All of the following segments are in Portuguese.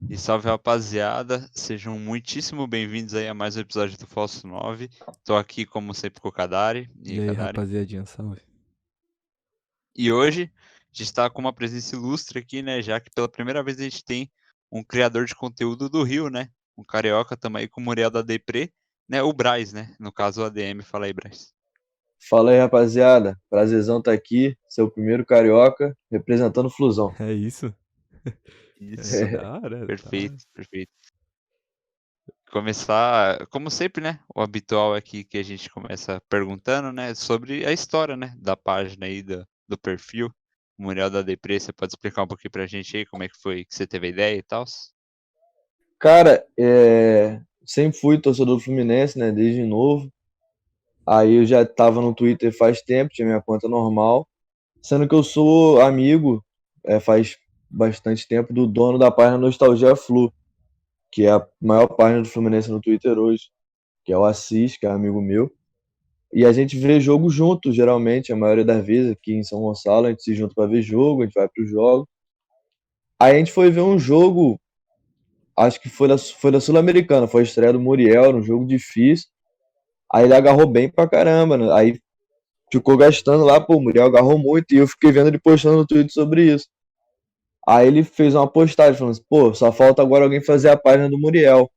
E salve, rapaziada, sejam muitíssimo bem-vindos aí a mais um episódio do Falso 9. Tô aqui, como sempre, com o Kadari. E E aí, aí, Kadari? rapaziadinha, salve. E hoje a gente tá com uma presença ilustre aqui, né? Já que pela primeira vez a gente tem um criador de conteúdo do Rio, né? Um carioca, tamo aí com o Muriel da Depre, né? O Braz, né? No caso, o ADM. Fala aí, Braz. Fala aí, rapaziada. Prazerzão tá aqui, seu primeiro carioca, representando o Flusão. É isso? Isso, Da hora, da perfeito, hora. perfeito. Começar, como sempre, né? O habitual aqui que a gente começa perguntando, né? Sobre a história, né? Da página aí, do perfil. Muriel da Depre, você pode explicar um pouquinho pra gente aí como é que foi que você teve a ideia e tal? Cara, sempre fui torcedor do Fluminense, né, desde novo. Aí eu já tava no Twitter faz tempo, tinha minha conta normal. Sendo que eu sou amigo, faz bastante tempo, do dono da página Nostalgia Flu, que é a maior página do Fluminense no Twitter hoje, que é o Assis, que é amigo meu. E a gente vê jogo junto, geralmente, a maioria das vezes aqui em São Gonçalo, a gente se junta pra ver jogo, a gente vai pro jogo. Aí a gente foi ver um jogo, acho que foi da Sul-Americana, foi a estreia do Muriel, num jogo difícil. Aí ele agarrou bem pra caramba, né? Aí ficou gastando lá, pô, o Muriel agarrou muito, e eu fiquei vendo ele postando no Twitter sobre isso. Aí ele fez uma postagem falando assim, pô, só falta agora alguém fazer a página do Muriel.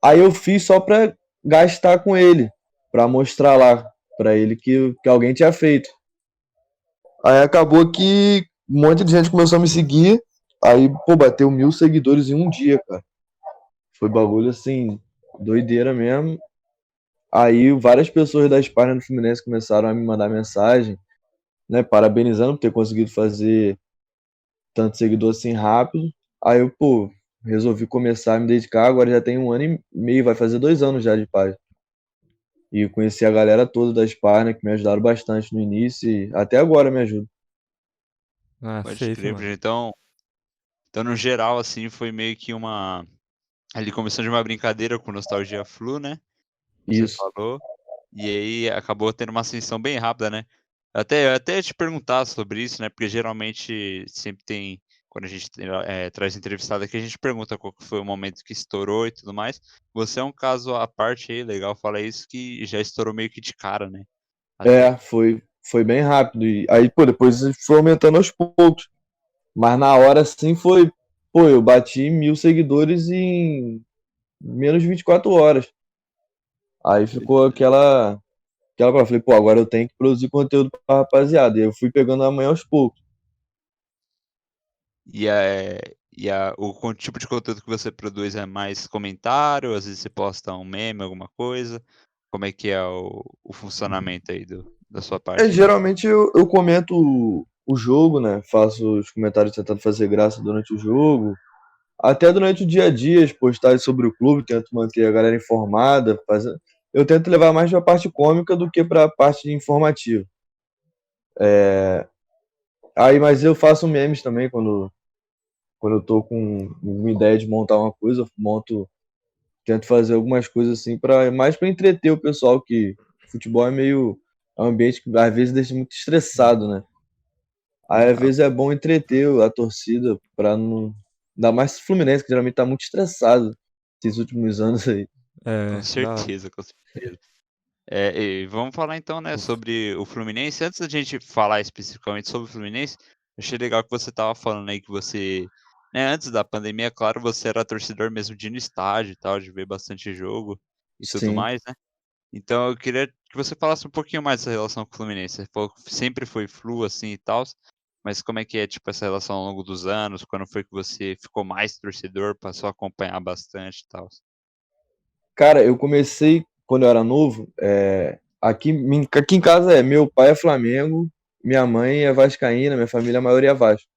Aí eu fiz só pra gastar com ele, pra mostrar lá pra ele que alguém tinha feito. Aí acabou que um monte de gente começou a me seguir, aí, pô, bateu 1.000 seguidores em um dia, cara. Foi bagulho assim, doideira mesmo. Aí várias pessoas das páginas do Fluminense começaram a me mandar mensagem, né, parabenizando por ter conseguido fazer tanto seguidor assim rápido. Aí eu, pô, resolvi começar a me dedicar, agora já tem 1 ano e meio, vai fazer 2 anos já de página. E eu conheci a galera toda das páginas que me ajudaram bastante no início e até agora me ajudam. Ah, Pode safe, crer, mano. então, no geral, assim, foi meio que uma. Ali começou de uma brincadeira com Nostalgia Flu, né? Você Isso. falou. E aí acabou tendo uma ascensão bem rápida, né? Eu até ia te perguntar sobre isso, né? Porque geralmente sempre tem, quando a gente traz entrevistado aqui, a gente pergunta qual que foi o momento que estourou e tudo mais. Você é um caso à parte aí, legal, fala isso, que já estourou meio que de cara, né? Até. Foi bem rápido. E aí, pô, depois foi aumentando aos poucos. Mas na hora, assim, foi. Pô, eu bati 1.000 seguidores em menos de 24 horas. Aí ficou aquela eu falei, pô, agora eu tenho que produzir conteúdo pra rapaziada. E eu fui pegando amanhã aos poucos. O tipo de conteúdo que você produz é mais comentário, às vezes você posta um meme, alguma coisa. Como é que é o funcionamento aí da sua parte aí? Geralmente eu comento o jogo, né? Faço os comentários tentando fazer graça durante o jogo. Até durante o dia a dia, as postagens sobre o clube, tento manter a galera informada. Eu tento levar mais pra parte cômica do que pra parte informativa. Aí, mas eu faço memes também quando eu tô com uma ideia de montar uma coisa, eu monto, tento fazer algumas coisas assim para mais para entreter o pessoal que futebol é um ambiente que às vezes deixa muito estressado, né? Aí às Ah, vezes é bom entreter a torcida para não, ainda mais o Fluminense que geralmente tá muito estressado esses últimos anos aí. com É, da hora. certeza, com certeza. E vamos falar então, né, Uf. sobre o Fluminense. Antes da gente falar especificamente sobre o Fluminense, achei legal que você estava falando aí que você, né, antes da pandemia, claro, você era torcedor mesmo de ir no estádio e tal, de ver bastante jogo e tudo Sim. mais, né? Então eu queria que você falasse um pouquinho mais dessa relação com o Fluminense. Você falou que sempre foi flu assim e tal, mas como é que é tipo essa relação ao longo dos anos? Quando foi que você ficou mais torcedor, passou a acompanhar bastante e tal? Cara, eu comecei quando eu era novo, aqui em casa meu pai é Flamengo, minha mãe é vascaína, minha família a maioria é Vasco.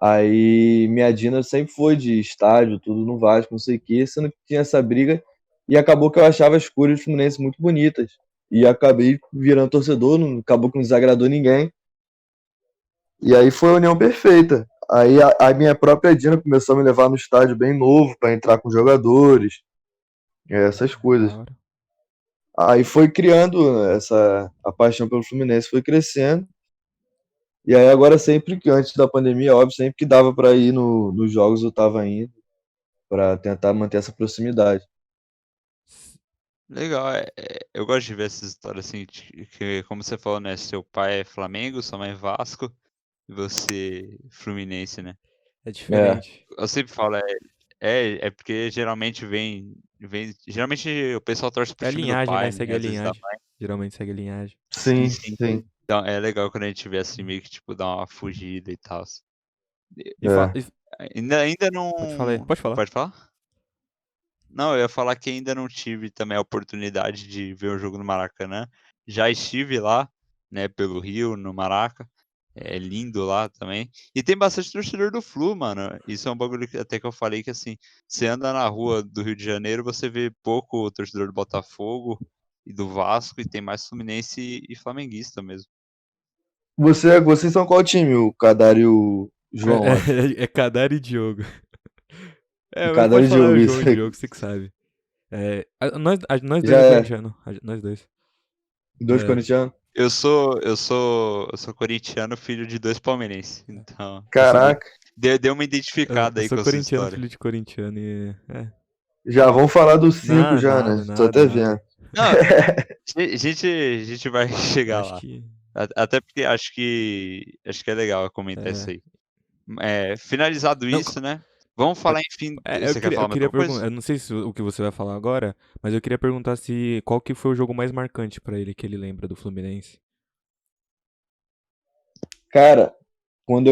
Aí minha Dina sempre foi de estádio, tudo no Vasco, não sei o quê, sendo que tinha essa briga e acabou que eu achava as cores do Fluminense muito bonitas. E acabei virando torcedor, acabou que não desagradou ninguém. E aí foi a união perfeita. Aí a minha própria Dina começou a me levar no estádio bem novo para entrar com jogadores, essas Da coisas. hora. Aí foi criando a paixão pelo Fluminense, foi crescendo. E aí agora sempre que antes da pandemia, óbvio, sempre que dava pra ir nos jogos eu tava indo pra tentar manter essa proximidade. Legal, eu gosto de ver essas histórias assim, que, como você falou, né? Seu pai é Flamengo, sua mãe é Vasco e você Fluminense, né? É É, diferente. Eu sempre falo, é porque geralmente geralmente o pessoal torce pro É a time do linhagem, né? pai, Segue né? a Às vezes da linhagem. Geralmente segue a linhagem. sim, sim. sim. Então é legal quando a gente vê assim, meio que tipo, dá uma fugida e tal. E, fa- É. e- Ainda Pode falar aí. não. Pode falar. Pode falar? Não, eu ia falar que ainda não tive também a oportunidade de ver o jogo no Maracanã. Já estive lá, né, pelo Rio, no Maraca. É lindo lá também. E tem bastante torcedor do Flu, mano. Isso é um bagulho que até que eu falei que assim, você anda na rua do Rio de Janeiro, você vê pouco torcedor do Botafogo e do Vasco, e tem mais Fluminense e flamenguista mesmo. Vocês são qual time? O Cadar e o João, acho. É Kadar e Diogo. O Mas Cadar pode e falar Diogo, o isso João e o aí. Diogo, você que sabe. Nós dois Já é é. corintiano. Nós dois. Dois É, corintianos? Eu sou corintiano, filho de dois palmeirenses. Então, eu sou, me- Caraca, deu uma eu, identificada eu aí sou com a sua corintiano, história. filho de corintiano e. já vamos falar dos cinco Nada, já, né? nada, Tô nada, até nada. vendo. Não, a gente vai Eu chegar acho lá. que. Até porque acho que é legal comentar isso É, aí. Finalizado não, isso, né? Vamos falar, enfim. eu Você quer queria, eu falar mais queria alguma coisa? perguntar. Eu não sei se o que você vai falar agora, mas eu queria perguntar se qual que foi o jogo mais marcante pra ele que ele lembra do Fluminense. Cara, quando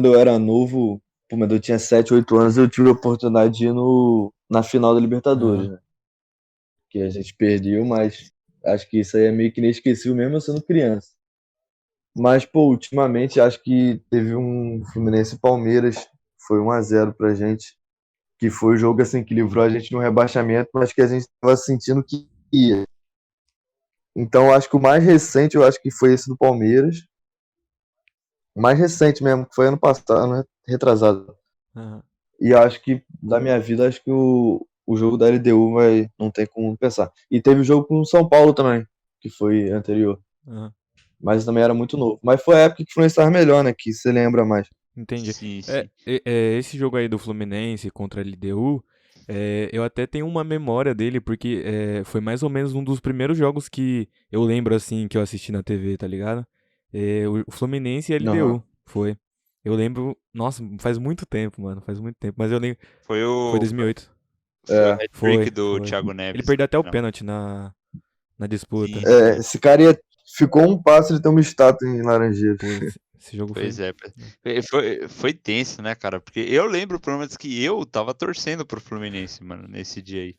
eu era novo, pô, mas eu tinha 7, 8 anos, eu tive a oportunidade de ir na final da Libertadores, Aham, né? Que a gente perdeu, mas acho que isso aí é meio que inesquecível mesmo eu sendo criança. Mas, pô, ultimamente acho que teve um Fluminense e Palmeiras, foi 1-0 pra gente, que foi o jogo assim que livrou a gente no rebaixamento, mas que a gente tava sentindo que ia. Então, acho que o mais recente, eu acho que foi esse do Palmeiras. O mais recente mesmo, que foi ano passado, ano retrasado. aham, E acho que da minha vida, acho que o jogo da LDU não tem como pensar. E teve o jogo com o São Paulo também, que foi anterior. aham. Mas também era muito novo. Mas foi a época que o Fluminense estava melhor, né? Que você lembra mais. Entendi. Sim, sim. Esse jogo aí do Fluminense contra a LDU, eu até tenho uma memória dele, porque foi mais ou menos um dos primeiros jogos que eu lembro, assim, que eu assisti na TV, tá ligado? O Fluminense e a Aham. LDU, foi. Eu lembro, nossa, faz muito tempo, mano, faz muito tempo, mas eu lembro, Foi foi o, 2008. foi o É, hat-trick Foi, do foi. Thiago Ele Neves perdeu no até o final. pênalti na disputa. Sim, sim. esse cara ficou um passo de ter uma estátua em Laranjeiras. Pô, esse jogo Pois foi. é. Foi tenso, né, cara? Porque eu lembro, pelo menos, que eu tava torcendo pro Fluminense, mano, nesse dia aí.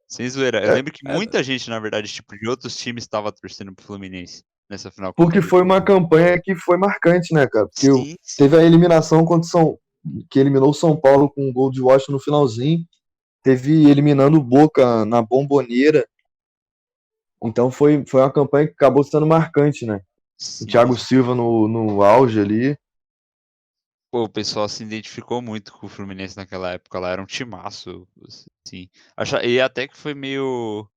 Sem zoeira. Eu É, lembro que muita gente, na verdade, tipo, de outros times tava torcendo pro Fluminense nessa final contra porque a foi LDU. uma campanha que foi marcante, né, cara? Porque Sim, teve sim. a eliminação contra o que eliminou o São Paulo com um gol de Washington no finalzinho. Teve eliminando o Boca na Bomboneira. Então foi uma campanha que acabou sendo marcante, né? O Sim, Thiago Silva no auge ali. pô, o pessoal se identificou muito com o Fluminense naquela época. Lá era um timaço, assim. E até que foi meio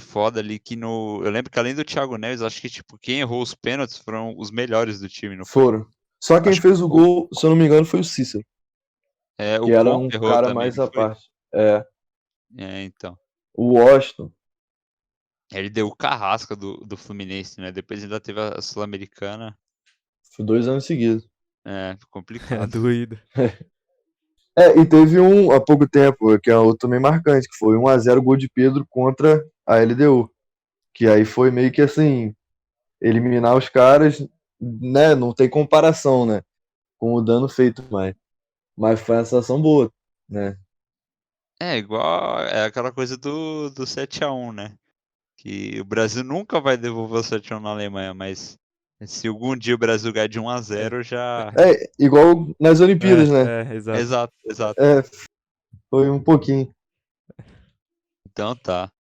foda ali que no. Eu lembro que além do Thiago Neves, acho que tipo, quem errou os pênaltis foram os melhores do time, não foi? Foram. Só quem Acho que fez o gol, se eu não me engano, foi o Cícero, o que era Conca um errou cara também, mais não à foi? parte. É, Então. o Washington, Ele deu o carrasca do Fluminense, né? Depois ainda teve a Sul-Americana. foi 2 anos seguidos. É Complicado. doído. E teve um há pouco tempo, que é outro também marcante, que foi 1-0 gol de Pedro contra a LDU. Que aí foi meio que assim, eliminar os caras, né? Não tem comparação, né? Com o dano feito, mas foi uma sensação boa, né? Igual. É aquela coisa do 7-1, né? Que o Brasil nunca vai devolver o 7-1 na Alemanha, mas se algum dia o Brasil ganhar de 1-0, já. Igual nas Olimpíadas, né? Exato. Exato, exato. É, foi um pouquinho. Então tá.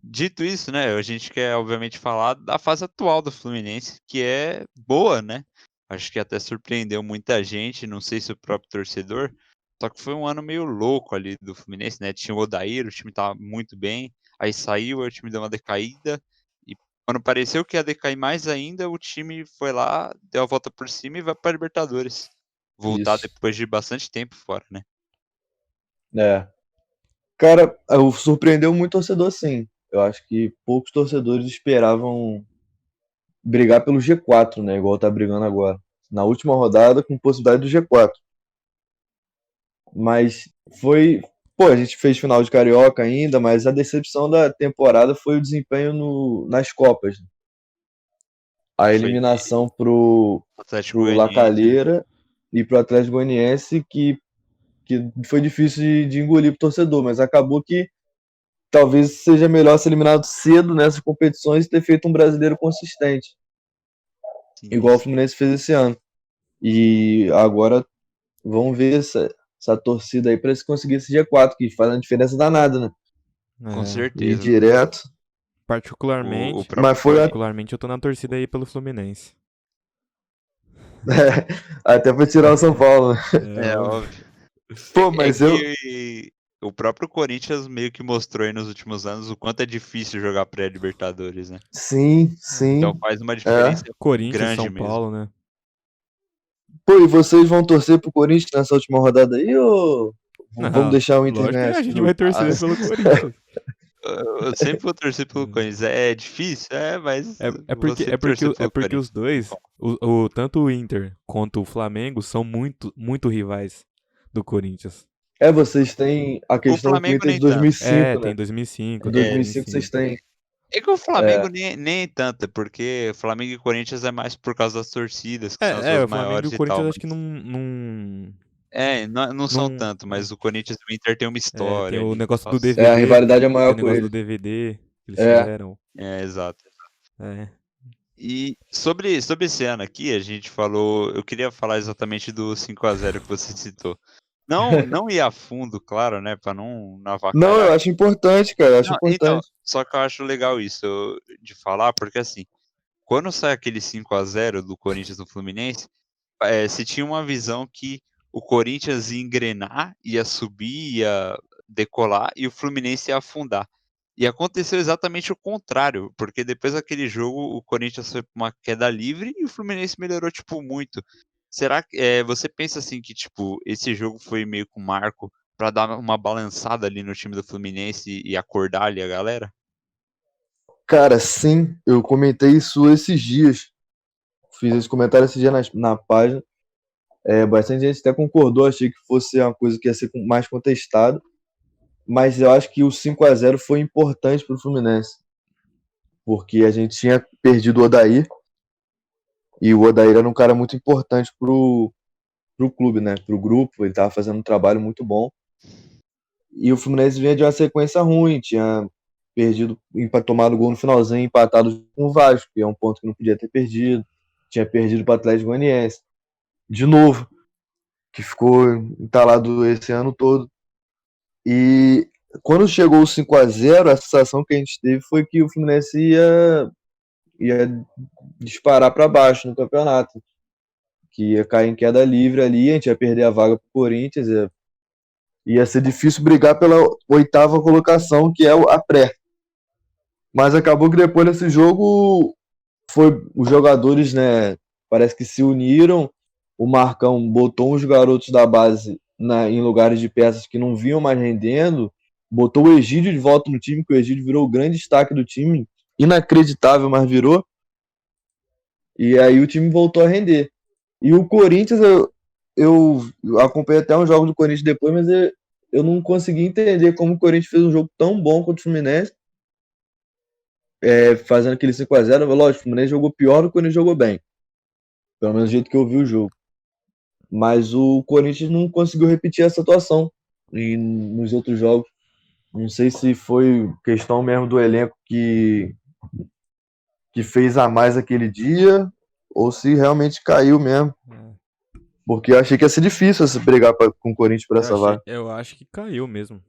Dito isso, né, a gente quer obviamente falar da fase atual do Fluminense, que é boa, né? Acho que até surpreendeu muita gente, não sei se o próprio torcedor, só que foi um ano meio louco ali do Fluminense, né? Tinha o Odair, o time tava muito bem, aí saiu, aí o time deu uma decaída, e Quando pareceu que ia decair mais ainda, o time foi lá, deu a volta por cima e vai pra Libertadores. Voltar Isso. depois de bastante tempo fora, né? É. Cara, surpreendeu muito torcedor, sim. Eu acho que poucos torcedores esperavam brigar pelo G4, né? Igual tá brigando agora. Na última rodada, com possibilidade do G4. Mas foi. Pô, a gente fez final de Carioca ainda, mas a decepção da temporada foi o desempenho nas Copas. A Foi eliminação Atlético pro Goianiense, né? Lacalheira e pro Atlético Goianiense, que foi difícil de engolir pro torcedor, mas acabou que talvez seja melhor ser eliminado cedo nessas competições e ter feito um brasileiro consistente, Sim, igual o sim. Fluminense fez esse ano. E agora vamos ver essa torcida aí para se conseguir esse G4, que faz uma diferença danada, né? Com É, Ir certeza. direto. O particularmente, Mas próprio foi Corinthians. particularmente eu tô na torcida aí pelo Fluminense. até para tirar o São Paulo, né? É É óbvio. óbvio. Pô, É mas eu. que o próprio Corinthians meio que mostrou aí nos últimos anos o quanto é difícil jogar pré-Libertadores, né? Sim, Então sim. faz uma É. diferença Corinthians, grande São mesmo. Paulo, né? Pô, e vocês vão torcer pro Corinthians nessa última rodada aí ou vamos Não, deixar o Inter lógico que ganhar a esse gente vai jogo? torcer pelo Corinthians. Eu sempre vou torcer pelo Corinthians. É difícil, mas É vou porque, é sempre porque, torcer é pelo porque os Corinthians. dois, tanto o Inter quanto o Flamengo, são muito, muito rivais do Corinthians. É, vocês têm a O questão com o Flamengo Inter de nem tanto. É, 2005, tem né? 2005, Em tem É, 2005 vocês 2005. têm. é que o Flamengo É, nem tanto, porque Flamengo e Corinthians é mais por causa das torcidas, que são as duas O Flamengo e o maiores e tal. Corinthians acho que Mas, não são não, tanto, mas o Corinthians e o Inter tem uma tem história o ali. negócio do Nossa, a DVD, rivalidade é tem maior o com negócio do eles. DVD que eles É, fizeram. exato. É. E sobre esse ano aqui, a gente falou. Eu queria falar exatamente do 5-0 que você citou. Não ir a fundo, claro, né? Pra não não, eu avacalhar. acho importante, cara, eu acho Não, então, importante. só que eu acho legal isso de falar, porque assim, quando sai aquele 5-0 do Corinthians no Fluminense, se tinha uma visão que o Corinthians ia engrenar, ia subir, ia decolar e o Fluminense ia afundar. E aconteceu exatamente o contrário, porque depois daquele jogo o Corinthians foi pra uma queda livre e o Fluminense melhorou, tipo, muito. Será que você pensa assim que, tipo, esse jogo foi meio que um marco pra dar uma balançada ali no time do Fluminense e acordar ali a galera? Cara, sim, eu comentei isso esses dias. Fiz esse comentário esses dias na página. Bastante gente até concordou, achei que fosse uma coisa que ia ser mais contestada. Mas eu acho que o 5-0 foi importante pro Fluminense. Porque a gente tinha perdido o Odair. E o Odair era um cara muito importante pro clube, né? Pro grupo. Ele tava fazendo um trabalho muito bom. E o Fluminense vinha de uma sequência ruim, tinha perdido, tomado gol no finalzinho, empatado com o Vasco, que é um ponto que não podia ter perdido. Tinha perdido para o Atlético Goianiense. De novo, que ficou entalado esse ano todo. E quando chegou o 5-0, a sensação que a gente teve foi que o Fluminense ia disparar para baixo no campeonato. Que ia cair em queda livre ali, a gente ia perder a vaga para o Corinthians, ia ser difícil brigar pela oitava colocação, que é a pré. Mas acabou que depois desse jogo os jogadores, né, parece que se uniram. O Marcão botou uns garotos da base em lugares de peças que não vinham mais rendendo, botou o Egídio de volta no time, que o Egídio virou o grande destaque do time, inacreditável, mas virou. E aí o time voltou a render. E o Corinthians, eu acompanhei até um jogo do Corinthians depois, mas eu não consegui entender como o Corinthians fez um jogo tão bom contra o Fluminense, fazendo aquele 5-0. Lógico, o Fluminense jogou pior do que o Corinthians jogou bem. Pelo menos do jeito que eu vi o jogo. Mas o Corinthians não conseguiu repetir essa atuação nos outros jogos. Não sei se foi questão mesmo do elenco que fez a mais aquele dia, ou se realmente caiu mesmo. Porque eu achei que ia ser difícil se brigar com o Corinthians por essa vaga. Eu acho que caiu mesmo.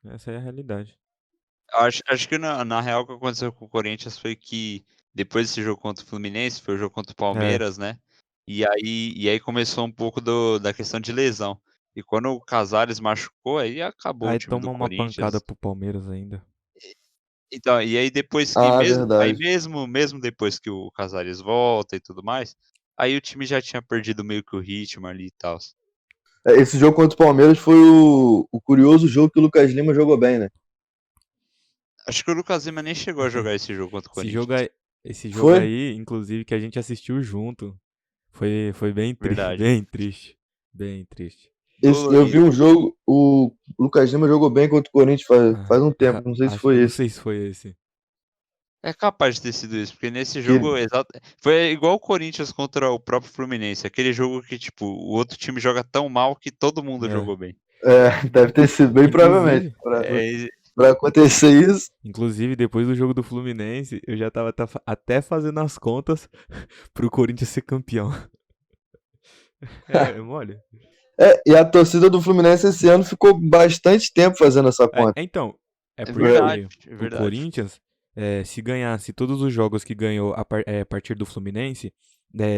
Essa é a realidade. Acho que na real o que aconteceu com o Corinthians foi que depois desse jogo contra o Fluminense, foi o jogo contra o Palmeiras, né? E aí começou um pouco da questão de lesão. E quando o Casares machucou, aí acabou o Aí time do toma uma pancada Corinthians. pro Palmeiras ainda. Então, e aí depois que Ah, aí verdade. mesmo depois que o Casares volta e tudo mais, aí o time já tinha perdido meio que o ritmo ali e tal. Esse jogo contra o Palmeiras foi o curioso jogo que o Lucas Lima jogou bem, né? Acho que o Lucas Lima nem chegou a jogar esse jogo contra o Esse jogo Corinthians. aí, esse jogo Foi? aí, inclusive, que a gente assistiu junto. Foi bem, Verdade. bem triste. Bem triste. Eu vi Dolorido. um jogo, o Lucas Lima jogou bem contra o Corinthians faz um tempo, Ah, não sei se acho que foi não esse. sei se foi esse. É capaz de ter sido isso, porque nesse Que, jogo foi igual o Corinthians contra o próprio Fluminense, aquele jogo que, tipo, o outro time joga tão mal que todo mundo É. jogou bem. deve ter sido, bem provavelmente. Inclusive, É, Pra acontecer isso, inclusive, depois do jogo do Fluminense, eu já tava até fazendo as contas pro Corinthians ser campeão. É mole. e a torcida do Fluminense esse ano ficou bastante tempo fazendo essa conta. Então, é é verdade, porque é o verdade. Corinthians, se ganhasse todos os jogos que ganhou a partir do Fluminense,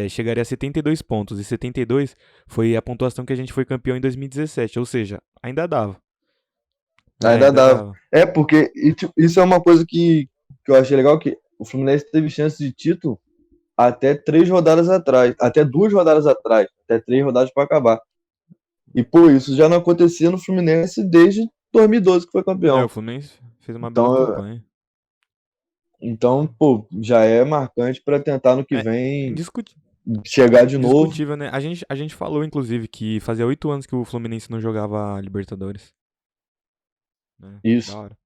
chegaria a 72 pontos. E 72 foi a pontuação que a gente foi campeão em 2017. Ou seja, ainda dava. Ainda Ainda dava. dava. Porque isso é uma coisa que eu achei legal, que o Fluminense teve chance de título até 3 rodadas atrás, até 2 rodadas atrás, até 3 rodadas para acabar. E, pô, isso já não acontecia no Fluminense desde 2012 que foi O campeão. Fluminense fez uma bela Então, campanha. pô, já é marcante para tentar no que É vem indiscutível. chegar de novo. Indiscutível, né? A gente falou, inclusive, que fazia 8 anos que o Fluminense não jogava Libertadores. Né? Da Isso. hora.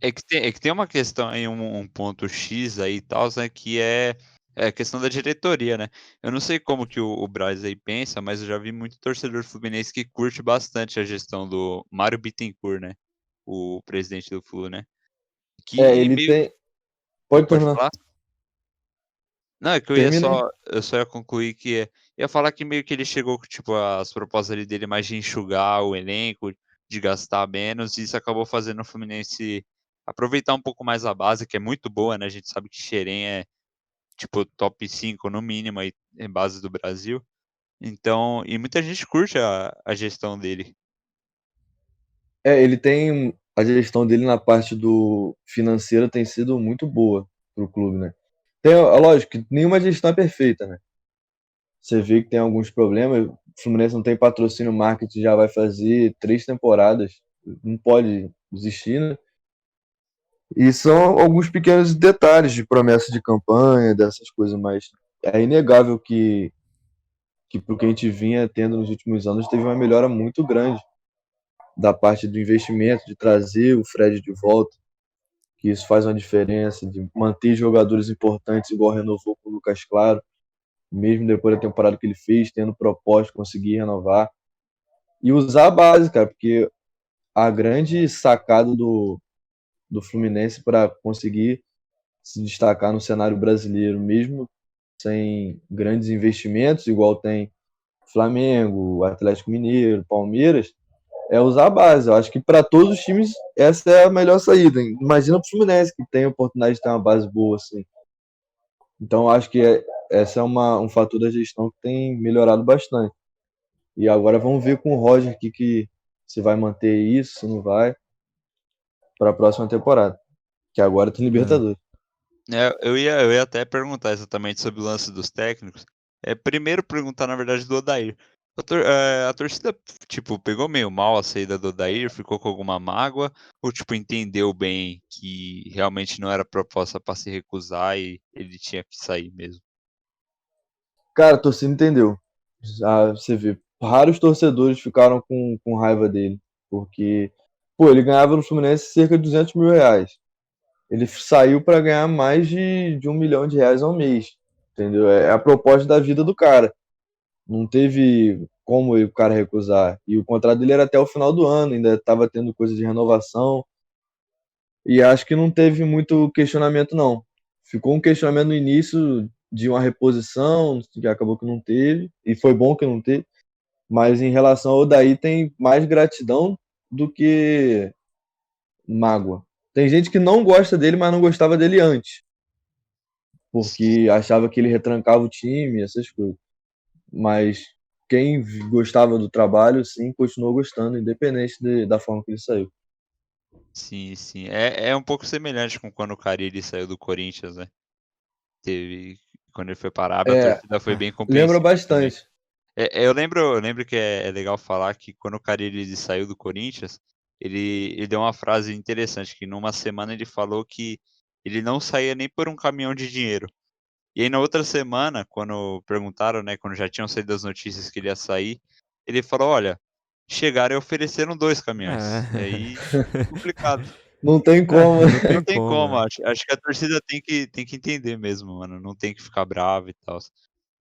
É que tem uma questão aí, um ponto X aí e tal, né, que é a questão da diretoria, né? Eu não sei como que o Braz aí pensa, mas eu já vi muito torcedor fluminense que curte bastante a gestão do Mário Bittencourt, né? O presidente do Flu, né? Que Ele meio. tem. Pode Pode terminar. falar? Não, é que Termina aí. eu só ia concluir que ia falar que meio que ele chegou com, tipo, as propostas ali dele mais de enxugar o elenco, de gastar menos, e isso acabou fazendo o Fluminense aproveitar um pouco mais a base, que é muito boa, né? A gente sabe que Xerém é, tipo, top 5 no mínimo aí, em base do Brasil. Então, e muita gente curte a gestão dele. Ele tem. A gestão dele na parte do financeira tem sido muito boa pro clube, né? É lógico que nenhuma gestão é perfeita, né? Você vê que tem alguns problemas. O Fluminense não tem patrocínio marketing, já vai fazer 3 temporadas. Não pode existir, né? E são alguns pequenos detalhes de promessa de campanha, dessas coisas, mas é inegável que pro que a gente vinha tendo nos últimos anos, teve uma melhora muito grande da parte do investimento, de trazer o Fred de volta, que isso faz uma diferença, de manter jogadores importantes, igual renovou com o Lucas Claro, mesmo depois da temporada que ele fez, tendo proposta, conseguir renovar. E usar a base, cara, porque a grande sacada do Fluminense para conseguir se destacar no cenário brasileiro, mesmo sem grandes investimentos, igual tem Flamengo, Atlético Mineiro, Palmeiras, é usar a base. Eu acho que para todos os times essa é a melhor saída. Imagina para o Fluminense, que tem a oportunidade de ter uma base boa assim. Então, eu acho que essa é um fator da gestão que tem melhorado bastante. E agora vamos ver com o Roger aqui que se vai manter isso, se não vai, para a próxima temporada, que agora tem É. Libertadores. Eu ia até perguntar exatamente sobre o lance dos técnicos. Primeiro perguntar, na verdade, do Odair. A torcida, tipo, pegou meio mal a saída do Odair, ficou com alguma mágoa, ou, tipo, entendeu bem que realmente não era proposta para se recusar e ele tinha que sair mesmo? Cara, a torcida entendeu. Você vê, raros torcedores ficaram com raiva dele, porque, pô, ele ganhava no Fluminense cerca de R$ 200 mil. Ele saiu para ganhar mais de R$ 1 milhão ao mês, entendeu? É a proposta da vida do cara. Não teve como o cara recusar. E o contrato dele era até o final do ano, ainda estava tendo coisa de renovação. E acho que não teve muito questionamento, não. Ficou um questionamento no início de uma reposição, que acabou que não teve, e foi bom que não teve. Mas em relação ao Daí, tem mais gratidão do que mágoa. Tem gente que não gosta dele, mas não gostava dele antes, porque achava que ele retrancava o time, essas coisas. Mas quem gostava do trabalho, sim, continuou gostando, independente da forma que ele saiu. Sim, sim. É um pouco semelhante com quando o Carille saiu do Corinthians, né. Teve quando ele foi para a Arábia, a É, torcida foi bem lembra compreensível também. bastante. Eu lembro que é legal falar que quando o Carille saiu do Corinthians, ele deu uma frase interessante, que numa semana ele falou que ele não saía nem por um caminhão de dinheiro. E aí na outra semana, quando perguntaram, né, quando já tinham saído as notícias que ele ia sair, ele falou: "Olha, chegaram e ofereceram 2 caminhões". E É. aí complicado. Não tem como, É, né? não Não tem tem como, como, né? acho que a torcida tem que entender mesmo, mano, não tem que ficar brava e tal.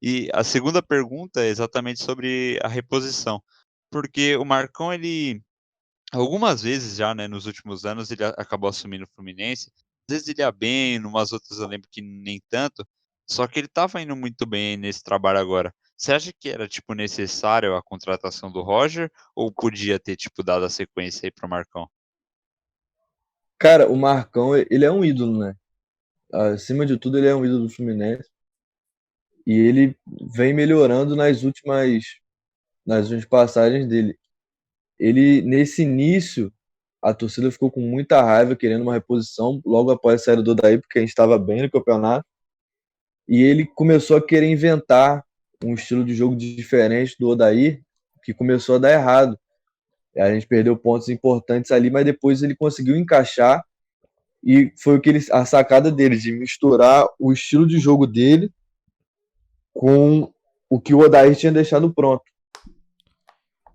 E a segunda pergunta é exatamente sobre a reposição, porque o Marcão ele algumas vezes já, né, nos últimos anos ele acabou assumindo o Fluminense, às vezes ele ia bem, numas outras eu lembro que nem tanto, só que ele estava indo muito bem nesse trabalho agora. Você acha que era, tipo, necessário a contratação do Roger, ou podia ter, tipo, dado a sequência aí para o Marcão? Cara, o Marcão, ele é um ídolo, né? Acima de tudo, ele é um ídolo do Fluminense. E ele vem melhorando nas últimas passagens dele. Ele, nesse início, a torcida ficou com muita raiva, querendo uma reposição, logo após a saída do Odair, porque a gente estava bem no campeonato. E ele começou a querer inventar um estilo de jogo diferente do Odair, que começou a dar errado. A gente perdeu pontos importantes ali, mas depois ele conseguiu encaixar e foi a sacada dele de misturar o estilo de jogo dele com o que o Odair tinha deixado pronto.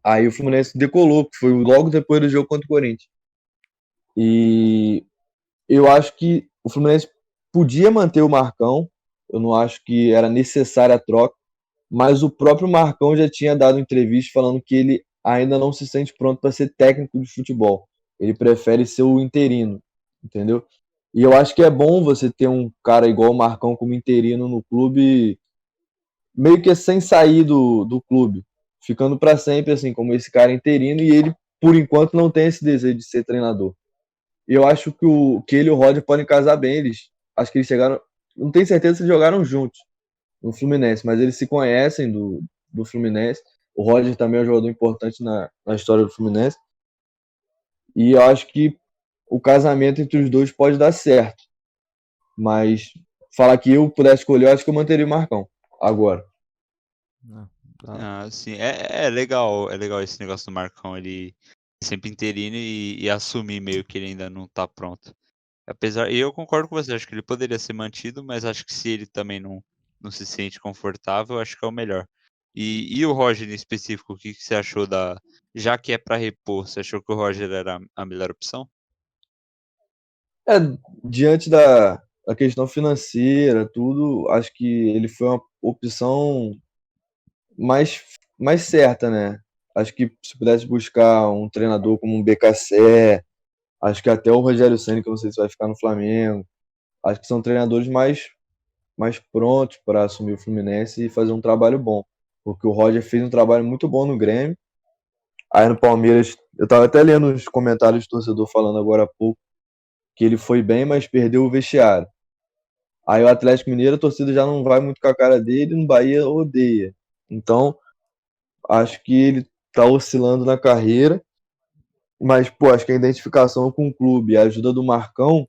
Aí o Fluminense decolou, que foi logo depois do jogo contra o Corinthians. E eu acho que o Fluminense podia manter o Marcão, eu não acho que era necessária a troca, mas o próprio Marcão já tinha dado entrevista falando que ele ainda não se sente pronto para ser técnico de futebol. Ele prefere ser o interino, entendeu? E eu acho que é bom você ter um cara igual o Marcão como interino no clube, meio que sem sair do clube, ficando para sempre assim, como esse cara interino, e ele, por enquanto, não tem esse desejo de ser treinador. E eu acho que ele e o Roger podem casar bem, acho que eles chegaram, não tenho certeza se eles jogaram juntos no Fluminense, mas eles se conhecem do Fluminense. O Roger também é um jogador importante na história do Fluminense. E eu acho que o casamento entre os dois pode dar certo. Mas falar que eu pudesse escolher, eu acho que eu manteria o Marcão. Agora. Ah, tá. Ah, sim, é legal esse negócio do Marcão, ele sempre interino e assumir meio que ele ainda não tá pronto. Apesar e eu concordo com você, acho que ele poderia ser mantido, mas acho que se ele também não se sente confortável, acho que é o melhor. E o Roger em específico, o que que você achou da já que é para repor, você achou que o Roger era a melhor opção? É, diante da questão financeira, tudo, acho que ele foi uma opção mais, mais certa, né? Acho que se pudesse buscar um treinador como um BKSS, acho que até o Rogério Ceni, que eu não sei se vai ficar no Flamengo, acho que são treinadores mais prontos para assumir o Fluminense e fazer um trabalho bom. Porque o Roger fez um trabalho muito bom no Grêmio. Aí no Palmeiras, eu estava até lendo os comentários do torcedor falando agora há pouco que ele foi bem, mas perdeu o vestiário. Aí o Atlético Mineiro, a torcida já não vai muito com a cara dele, no Bahia odeia. Então, acho que ele está oscilando na carreira, mas pô, acho que a identificação com o clube, a ajuda do Marcão,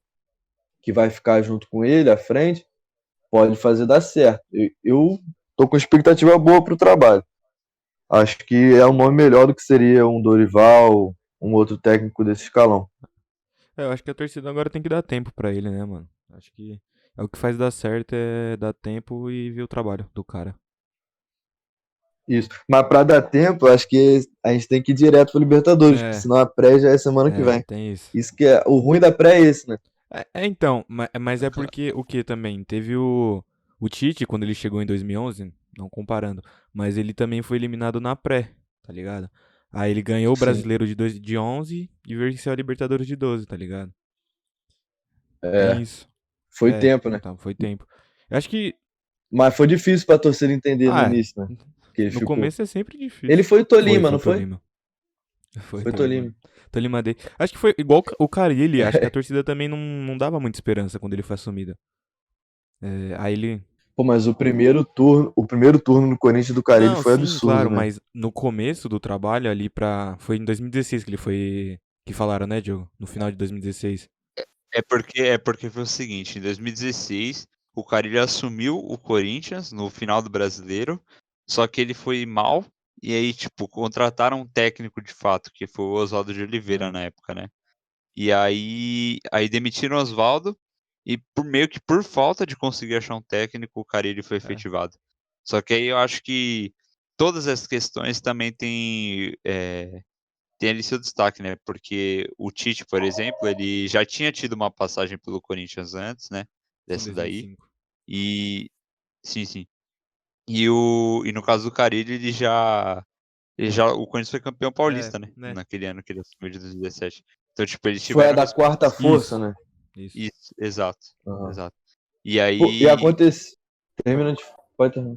que vai ficar junto com ele à frente, pode fazer dar certo. Eu tô com expectativa boa pro trabalho. Acho que é um nome melhor do que seria um Dorival, um outro técnico desse escalão. É, eu acho que a torcida agora tem que dar tempo pra ele, né, mano? Acho que é o que faz dar certo é dar tempo e ver o trabalho do cara. Isso. Mas para dar tempo, acho que a gente tem que ir direto pro Libertadores, porque É, senão a pré já é semana que vem. tem isso. Isso que é o ruim da pré é esse, né? Então, mas é porque o que também? Teve o Tite, quando ele chegou em 2011, não comparando, mas ele também foi eliminado na pré, tá ligado? Aí ele ganhou o Sim. Brasileiro de 11 e venceu a Libertadores de 12, tá ligado? Tem É, isso. foi tempo, né? Então foi tempo. Eu acho que, Mas foi difícil pra torcida entender no ah, início, né? Que ele no ficou. começo é sempre Ele difícil. foi Tolima, Foi não foi? Tolima. Foi Foi Tolima. Tolima. Tolima Day. Acho que foi igual o Carille, acho que a torcida também não dava muita esperança quando ele foi assumida. Aí ele. Pô, mas o primeiro turno no Corinthians do Carille Não, foi sim, absurdo, claro, né? mas no começo do trabalho ali pra. Foi em 2016 que ele foi Que falaram, né, Diogo? No final de 2016. É porque foi o seguinte, em 2016, o Carille assumiu o Corinthians no final do Brasileiro, só que ele foi mal, e aí, tipo, contrataram um técnico de fato, que foi o Oswaldo de Oliveira na época, né? E aí demitiram o Oswaldo, e meio que por falta de conseguir achar um técnico, o Carille foi efetivado. Só que aí eu acho que todas essas questões também tem ali seu destaque, né? Porque o Tite, por exemplo, ele já tinha tido uma passagem pelo Corinthians antes, né? Foi em Dessa daí. 2005. E sim, sim. E no caso do Carille, o Corinthians foi campeão paulista, né? Né? Naquele ano que ele assumiu de 2017. Então, tipo, eles Foi a tiveram da quarta força, Isso. né? Isso. isso, exato, Aham. exato. E Pô, e aí, aconteceu. Termina de. Pode terminar.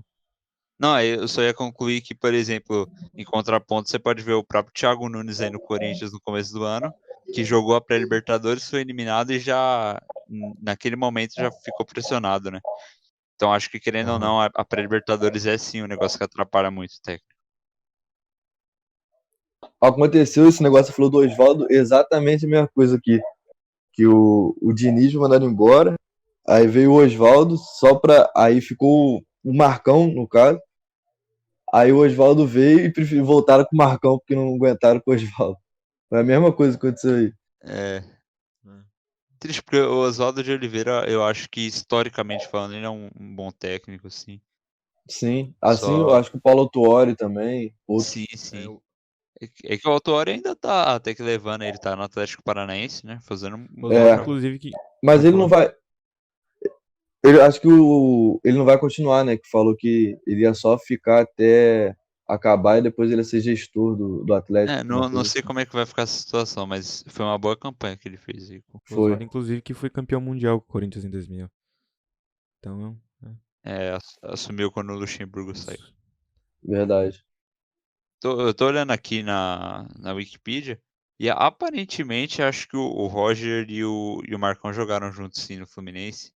não, aí eu só ia concluir que, por exemplo, em contraponto, você pode ver o próprio Thiago Nunes aí no Corinthians no começo do ano, que jogou a pré-Libertadores, foi eliminado e já, naquele momento, já ficou pressionado, né? Então acho que, querendo ou Aham. não, a pré-Libertadores é sim um negócio que atrapalha muito o técnico. Aconteceu esse negócio, você falou do Oswaldo, exatamente a mesma coisa aqui. Que o Diniz foi mandado embora, aí veio o Oswaldo, só pra. Aí ficou o Marcão, no caso. Aí o Oswaldo veio e voltaram com o Marcão, porque não aguentaram com o Oswaldo. Foi a mesma coisa que aconteceu aí. É triste, porque o Oswaldo de Oliveira, eu acho que, historicamente falando, ele é um bom técnico, assim. Sim. Assim, eu Só, acho que o Paulo Tuori também, outros. sim, sim. É que o Autuori ainda tá até que levando, ele tá no Atlético Paranaense, né? Fazendo um bom Oswaldo, É, trabalho. inclusive, que. mas Pode ele não falar. vai. Acho que ele não vai continuar, né? Que falou que ele ia só ficar até acabar e depois ele ia ser gestor do Atlético, uma Não coisa sei assim. como é que vai ficar essa situação, mas foi uma boa campanha que ele fez aí. Foi, Oswaldo, inclusive, que foi campeão mundial com o Corinthians em 2000. Então, Assumiu quando o Luxemburgo saiu. isso. verdade. Eu tô olhando aqui na Wikipedia e aparentemente acho que o Roger e o Marcão jogaram juntos sim no Fluminense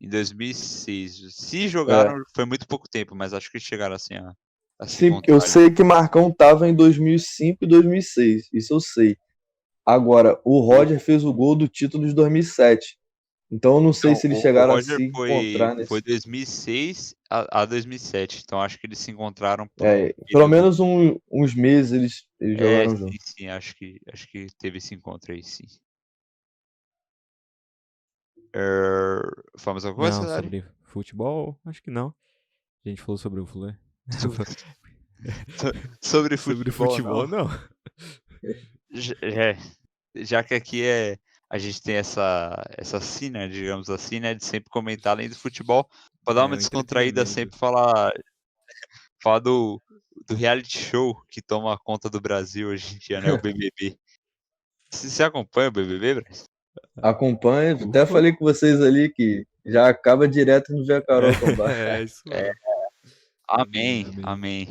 em 2006. Se É. jogaram, foi muito pouco tempo, mas acho que chegaram assim a se Sim, eu encontrar ali. sei que Marcão tava em 2005 e 2006, isso eu sei. Agora, o O, Roger fez o gol do título de 2007. Então eu não sei Então, se eles o chegaram a Roger se foi, encontrar foi nesse. 2006 a 2007. Então, acho que eles se encontraram por um É, pelo período. menos uns meses eles jogaram Sim, junto. sim, acho que teve esse encontro aí, sim. Fala mais alguma coisa, Não, Cesare? sobre futebol, acho que não. A gente falou sobre o Flu. Sobre, sobre Sobre futebol, futebol, não. não. Já, já que aqui a gente tem essa sina, digamos assim, né, de sempre comentar além do futebol, para dar É uma o descontraída, entretenimento. sempre falar do reality show que toma conta do Brasil hoje em dia, né, o BBB. Você acompanha o BBB, Braz? Acompanho, até Ufa. falei com vocês ali que já acaba direto no Via Carol Tombá. É, isso É, mesmo. Amém, amém, amém. amém.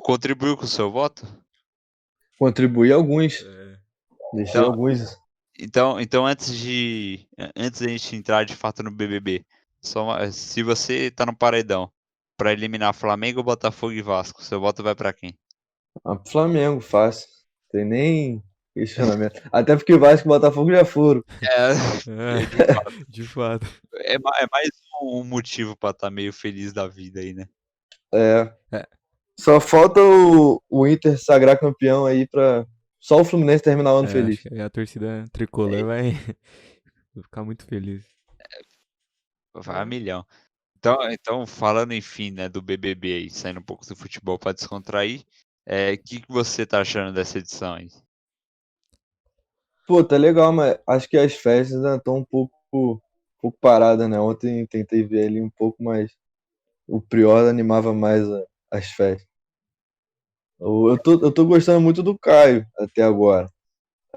Contribuiu com o seu voto? Contribuí alguns, É. deixei Então, alguns. então antes da gente entrar de fato no BBB, se você tá no paredão para eliminar Flamengo, Botafogo e Vasco, seu voto vai para quem? Flamengo, fácil. Tem nem questionamento. Até porque Vasco e Botafogo já foram. É, É, de fato. de fato. É mais um motivo para estar meio feliz da vida aí, né? É. É, Só falta o Inter sagrar campeão aí pra. Só o Fluminense terminar o ano acho feliz. que aí a torcida tricolor vai ficar muito feliz. Vai a milhão. Então, falando enfim, né, do BBB aí, saindo um pouco do futebol para descontrair, o que você tá achando dessa edição aí? Pô, tá legal, mas acho que as festas ainda estão um pouco paradas, né? Ontem tentei ver ali um pouco mais. O Prior animava mais as festas. Eu tô gostando muito do Caio até agora.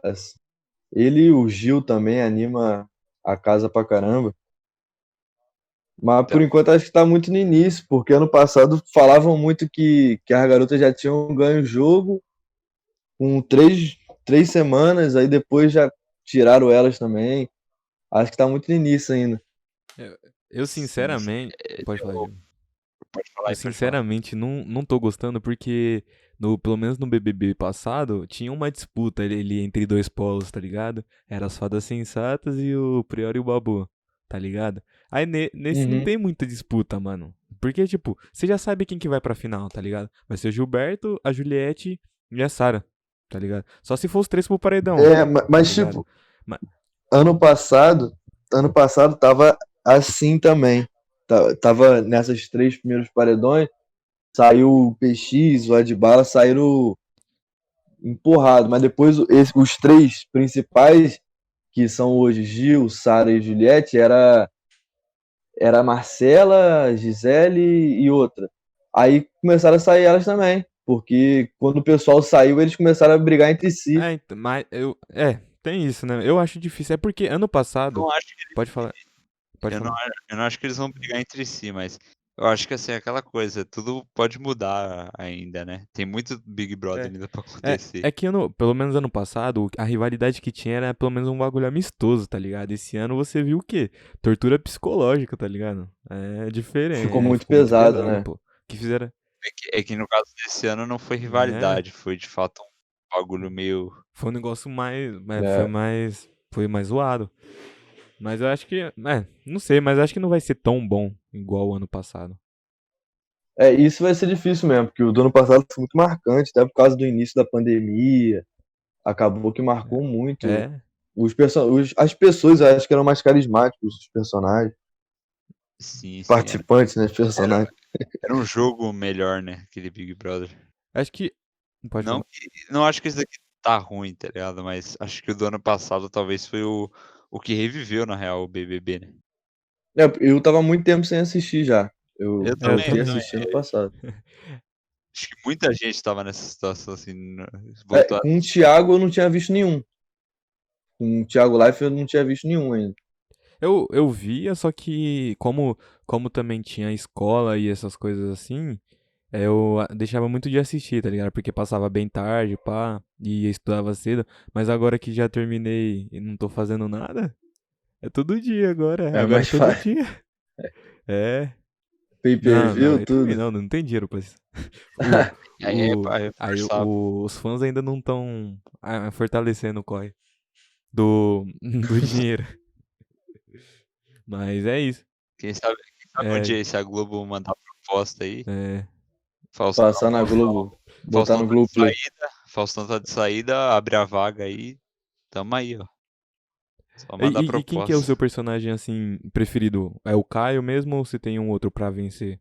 Assim, ele e o Gil também anima a casa pra caramba. Mas Então, por enquanto acho que tá muito no início, porque ano passado falavam muito que as garotas já tinham ganho o jogo com três semanas, aí depois já tiraram elas também. Acho que tá muito no início ainda. Eu sim, sim. sinceramente. Pode falar, Diego. Pode falar Eu aí, pode falar. sinceramente não tô gostando porque pelo menos no BBB passado, tinha uma disputa ali entre dois polos, tá ligado? Era as fadas sensatas e o Prior e o Babu, tá ligado? Aí nesse não Uhum. tem muita disputa, mano. Porque, tipo, você já sabe quem que vai pra final, tá ligado? Vai ser o Gilberto, a Juliette e a Sara, tá ligado? Só se for os três pro paredão, tá Mas ligado? tipo, Ma- ano passado, ano passado tava assim também. Tava nessas três primeiros paredões, saiu o PX, o Adbala, saíram empurrado, mas depois os três principais, que são hoje Gil, Sara e Juliette, era a Marcela, a Gisele e outra. Aí começaram a sair elas também, porque quando o pessoal saiu, eles começaram a brigar entre si. mas tem isso, né? Eu acho difícil. É porque ano passado, Não acho pode falar, pode Eu não, falar. eu não acho que eles vão brigar entre si, mas eu acho que assim, é aquela coisa, tudo pode mudar ainda, né? Tem muito Big Brother É, ainda pra é, acontecer. é que pelo menos ano passado, a rivalidade que tinha era pelo menos um bagulho amistoso, tá ligado? Esse ano você viu o quê? Tortura psicológica, tá ligado? É Ficou diferente, muito ficou muito pesado, pesado, né? pô. Que fizeram, É que no caso desse ano não foi né? rivalidade, foi de fato um bagulho meio. Foi um negócio mais, É, foi mais zoado. Mas eu acho que, não sei, mas acho que não vai ser tão bom igual o ano passado. isso vai ser difícil mesmo, porque o do ano passado foi muito marcante, até por causa do início da pandemia. Acabou que marcou muito. É, As pessoas, eu acho que eram mais carismáticos, os personagens, Sim, sim, participantes, né? Os era, personagens. era um jogo melhor, né? Aquele Big Brother. acho que, pode Não, falar. não acho que esse daqui tá ruim, tá ligado? Mas acho que o do ano passado talvez foi o que reviveu, na real, o BBB, né? Eu tava há muito tempo sem assistir já. Eu Eu Eu também, eu voltei a também. também. assistir no passado. Acho que muita gente tava nessa situação assim, voltou a Com o assistir. Thiago eu não tinha visto nenhum. Com o Thiago Life eu não tinha visto nenhum ainda. Eu via, só que como também tinha escola e essas coisas assim, eu deixava muito de assistir, tá ligado? Porque passava bem tarde, pá, e estudava cedo. Mas agora que já terminei e não tô fazendo nada, é todo dia agora. É Agora é mais todo fácil. dia. É. Pay per Não, view, aí também tudo. não tem dinheiro pra isso. O, Aí é forçável. os fãs ainda não estão fortalecendo o corre do dinheiro. Mas é isso. Quem sabe um É, dia aí se a Globo mandar proposta aí, é, Passar na Faustão, Globo, botar Faustão no tá de Globoplay. saída, Faustão tá de saída, abre a vaga aí, tamo aí, ó. Só mandar E quem que é o seu proposta. personagem, assim, preferido? É o Caio mesmo ou você tem um outro pra vencer?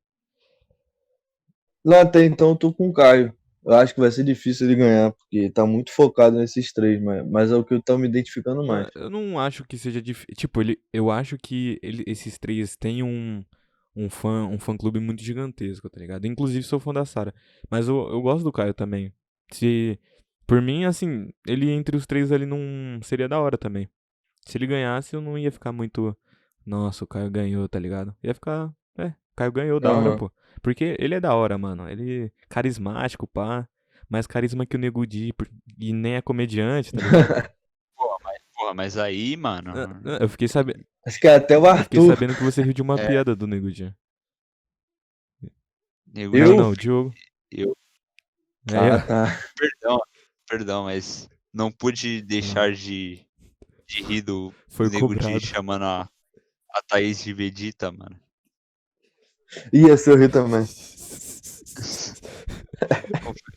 Lá até então eu tô com o Caio. Eu acho que vai ser difícil ele ganhar, porque tá muito focado nesses três, mas é o que eu tô me identificando mais. Eu não acho que seja difícil. Tipo, eu acho que esses três têm um fã-clube muito gigantesco, tá ligado? Inclusive sou fã da Sarah. Mas eu gosto do Caio também. Se, por mim, assim, ele entre os três ali não seria da hora também. Se ele ganhasse, eu não ia ficar muito. Nossa, o Caio ganhou, tá ligado? Ia ficar. Caio ganhou, da hora, Aham. pô. Porque ele é da hora, mano. Ele é carismático, pá. Mais carisma que o Nego Di, e nem é comediante, tá ligado? Porra, mas aí, mano, Eu fiquei sabendo. Acho que é até o Eu fiquei Arthur. sabendo que você riu de uma é, piada do Nego Di. Nego Não, Di, Eu? não, o Diogo. eu, É, Ah, tá. perdão, perdão, mas não pude ah, deixar de rir do foi Nego Di cobrado. chamando a Thaís de Vegeta, mano. Ia ser eu rir também.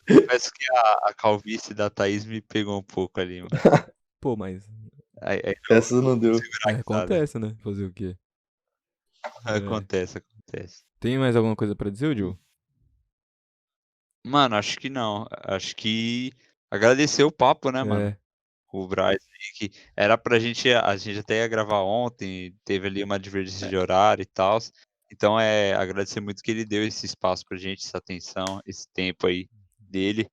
Confesso que a calvície da Thaís me pegou um pouco ali, mano. Pô, mas. Aí Essa não não pude deu. segurar a risada. Acontece, né? Fazer o quê? É. Acontece, acontece. Tem mais alguma coisa pra dizer, Diogo? Mano, acho que não. Acho que agradecer o papo, né, mano? É. O Braz aí, que era pra gente, a gente até ia gravar ontem, teve ali uma divergência de horário e tal. Então agradecer muito que ele deu esse espaço pra gente, essa atenção, esse tempo aí dele.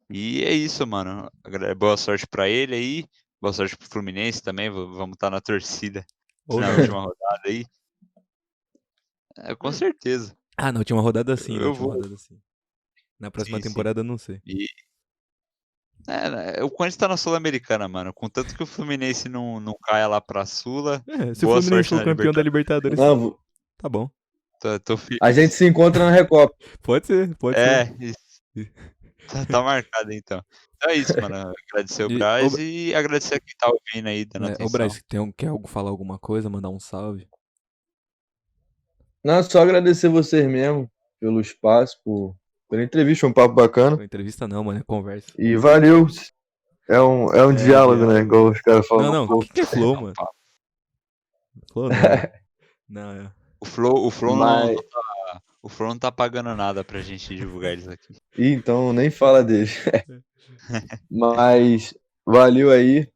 E é isso, mano. Boa sorte pra ele aí. Boa sorte pro Fluminense também. Vamos estar na torcida Ou na não. última rodada aí. Com certeza. Ah, na última rodada sim, na Eu última vou. rodada sim. Na próxima Sim, sim. temporada não sei. E o Corinthians tá na Sul-Americana, mano. Contanto que o Fluminense não caia lá pra Sula, Se o boa Fluminense sorte for na campeão da Libertadores. Libertadores, Não, tá bom. Tô a gente feliz. se encontra na Recopa. Pode ser, pode ser. É, isso. Tá marcado então. Então é isso, mano. Agradecer o E, Braz e agradecer a quem tá ouvindo aí, dando ô atenção. Braz, quer falar alguma coisa, mandar um salve? Não, só agradecer vocês mesmo pelo espaço, pela entrevista, foi um papo bacana. Pô, entrevista não, mano, é conversa. E valeu. É um diálogo, né? Igual os caras falam Não, no não, povo. que é flow, mano? Flow não, mano. Não, é. Mas, O Flow não tá pagando nada pra gente divulgar eles aqui. então nem fala dele. Mas valeu aí.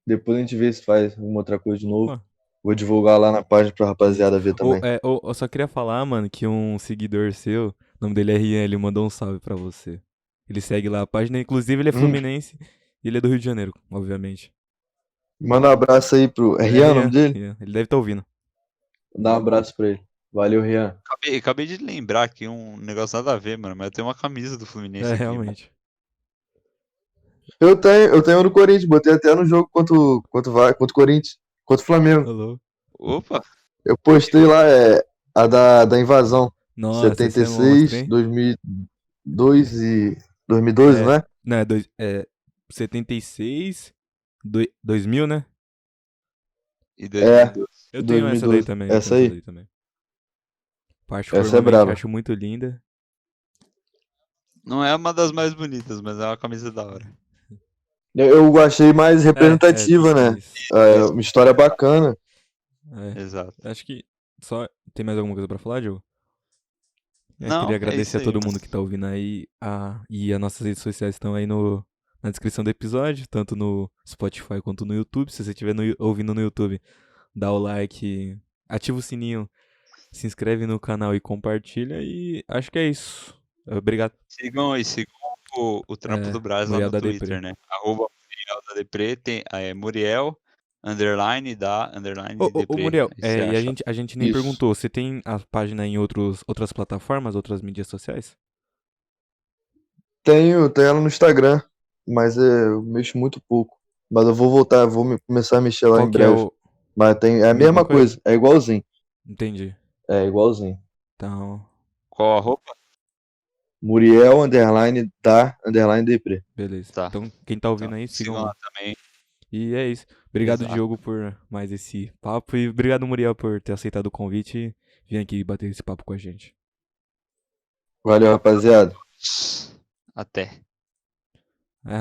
Depois a gente vê se faz uma outra coisa de novo. Ó, Vou divulgar lá na página pra rapaziada ver também. eu só queria falar, mano, que um seguidor seu, o nome dele é Rian, ele mandou um salve pra você. Ele segue lá a página, inclusive ele é fluminense e ele é do Rio de Janeiro, obviamente. Manda um abraço aí pro. É É Rian o nome dele? Rian. Ele deve estar ouvindo. Dá um abraço pra ele. Valeu, Rian. Acabei de lembrar aqui um negócio nada a ver, mano, mas eu tenho uma camisa do Fluminense É, aqui, mano. realmente. Eu tenho no Corinthians, botei até no jogo contra o Corinthians, contra o Flamengo. Alô? Opa! Eu postei lá, a da invasão. Nossa, esse é monstro, 76, hein? 2002 e 2012, É, né? não, é 76, 2000, né? E É, 2012. Eu tenho essa daí 2012. também, Essa aí. Particularmente Essa é braba. acho muito linda. Não é uma das mais bonitas, mas é uma camisa da hora. Eu achei mais representativa, Tem né? isso. Uma história bacana. Exato. Acho que só tem mais alguma coisa pra falar, Diogo? Não, Queria é agradecer isso a aí. todo mundo que tá ouvindo aí. E as nossas redes sociais estão aí na descrição do episódio, tanto no Spotify quanto no YouTube. Se você estiver ouvindo no YouTube, dá o like, ativa o sininho, se inscreve no canal e compartilha. E acho que é isso. Obrigado. Sigam o trampo do Braz lá Muriel no da Twitter, Depre. né? @Muriel da Depre, tem Muriel, underline Ô, Depre. Muriel, Aí você e acha. a gente nem Isso. perguntou, você tem a página em outras plataformas, outras mídias sociais? Tenho ela no Instagram, mas eu mexo muito pouco. Mas eu vou voltar, começar a mexer lá Qual em que é breve. Mas é a mesma mesma coisa? coisa, é igualzinho. Entendi. É igualzinho. Então, Qual a roupa? Muriel, underline Depre. beleza. Tá. Então, quem tá ouvindo Então, aí, sigam sigam lá. lá também. E é isso. Obrigado, Exato. Diogo, por mais esse papo. E obrigado, Muriel, por ter aceitado o convite e vir aqui bater esse papo com a gente. Valeu, rapaziada. Até.